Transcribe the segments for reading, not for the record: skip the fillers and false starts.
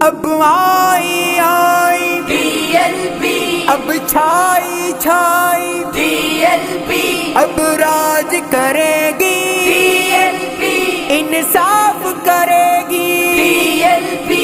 اب آئی آئی PLP اب چھائی چھائی PLP اب راج کرے گی PLP انصاف کرے گی PLP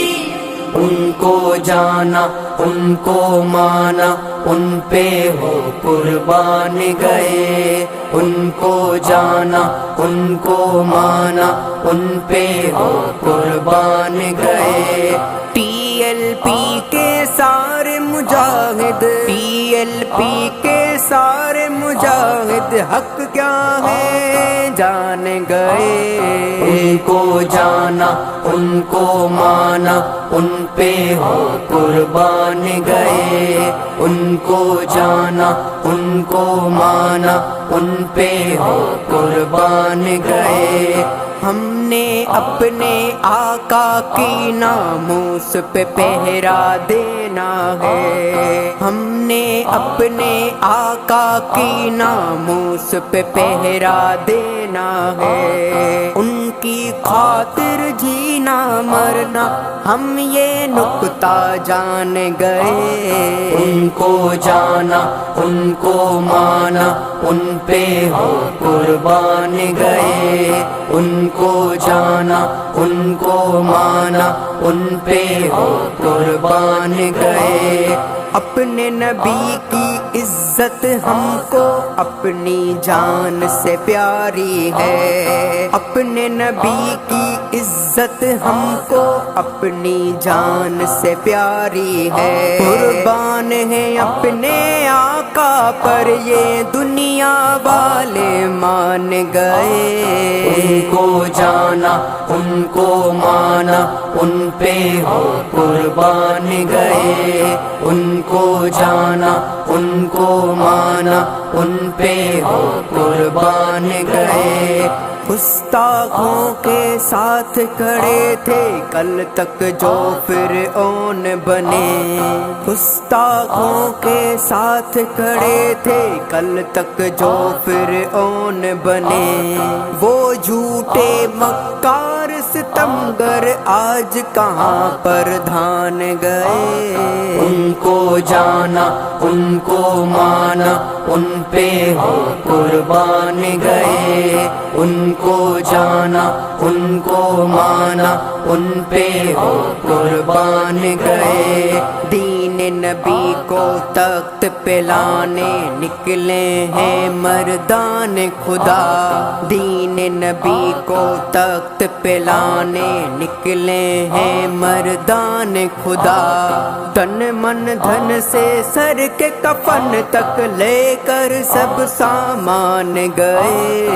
ان کو جانا ان کو مانا ان پہ ہو قربان گئے، ان کو جانا ان کو مانا ان پہ ہو قربان گئے۔ PLP کے سارے مجاہد، PLP کے سارے مجاہد حق کیا ہے جان گئے۔ ان کو جانا ان کو مانا ان پہ ہو قربان گئے، ان کو جانا ان کو مانا ان پہ ہو قربان گئے۔ ہم نے اپنے آقا کی ناموس پہ پہرا دینا ہے، ہم نے اپنے آقا کی ناموس پہ پہرا دینا ہے۔ ان کی خاطر جینا مرنا ہم یہ نکتہ جان گئے۔ ان کو جانا ان کو مانا ان پہ ہو قربان گئے، ان کو جانا ان کو مانا ان پہ ہو قربان گئے۔ اپنے نبی کی عزت ہم کو اپنی جان سے پیاری ہے، اپنے نبی کی عزت ہم کو اپنی جان سے پیاری ہے۔ قربان ہیں اپنے آقا پر یہ دنیا والے مان گئے۔ ان کو جانا ان کو مانا ان پہ ہو قربان گئے، ان کو جانا ان کو مانا ان پہ ہو قربان گئے۔ گستاخوں کے ساتھ کھڑے تھے کل تک جو فرعون بنے، گستاخوں کے ساتھ کھڑے تھے کل تک جو فرعون بنے۔ وہ جھوٹے مکار ستمگر آج کہاں پردھان گئے۔ ان کو جانا ان کو مانا ان پہ ہو قربان گئے، ان کو جانا ان کو مانا ان پہ ہو قربان گئے۔ دین نبی کو تخت پہ لانے نکلے ہیں مردان خدا، دین نبی کو تخت پہ لانے نکلے ہیں مردان خدا۔ تن من دھن سے سر کے کفن تک لے کر سب سامان گئے۔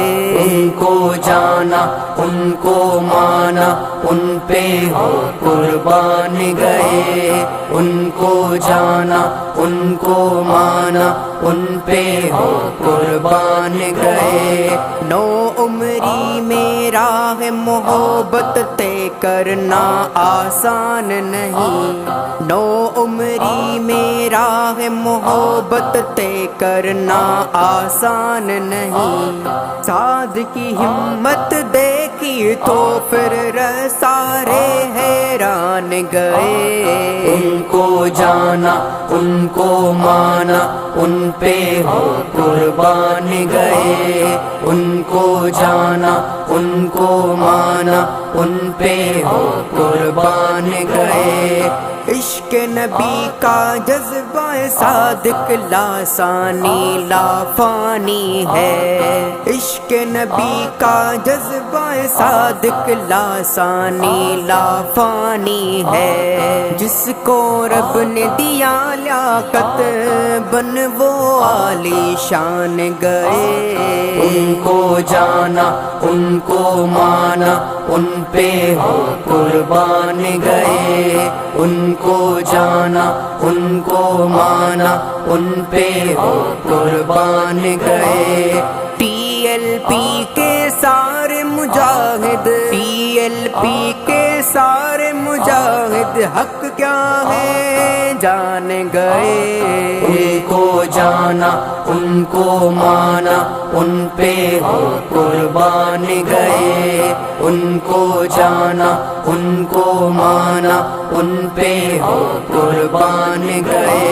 ان کو جانا ان کو مانا ان پہ ہو قربان گئے، ان کو جانا ان کو مانا ان پہ ہو قربان گئے۔ نو عمری میں راہ محبت طے کرنا آسان نہیں، نو عمری میں راہ محبت طے کرنا آسان نہیں۔ سعد کی ہمت دیکھی تو پھر سارے حیران گئے۔ ان کو جانا ان کو مانا ان پہ ہو قربان گئے، ان کو جانا ان کو مانا ان پہ ہو قربان گئے۔ عشق نبی کا جذبہ صادق لاسانی لافانی ہے، عشق نبی کا جذبہ صادق لاسانی لافانی ہے۔ جس کو رب نے دیا لیاقت بن وہ عالی شان گئے۔ ان کو جانا ان کو مانا ان پہ ہو قربان گئے، ان کو جانا ان کو مانا ان پہ ہو قربان گئے۔ PLP کے سارے مجاہد، PLP کے سارے مجاہد واحد حق کیا ہے جان گئے، ان کو جانا ان کو مانا ان پہ ہو قربان گئے، ان کو جانا ان کو مانا ان پہ ہو قربان گئے۔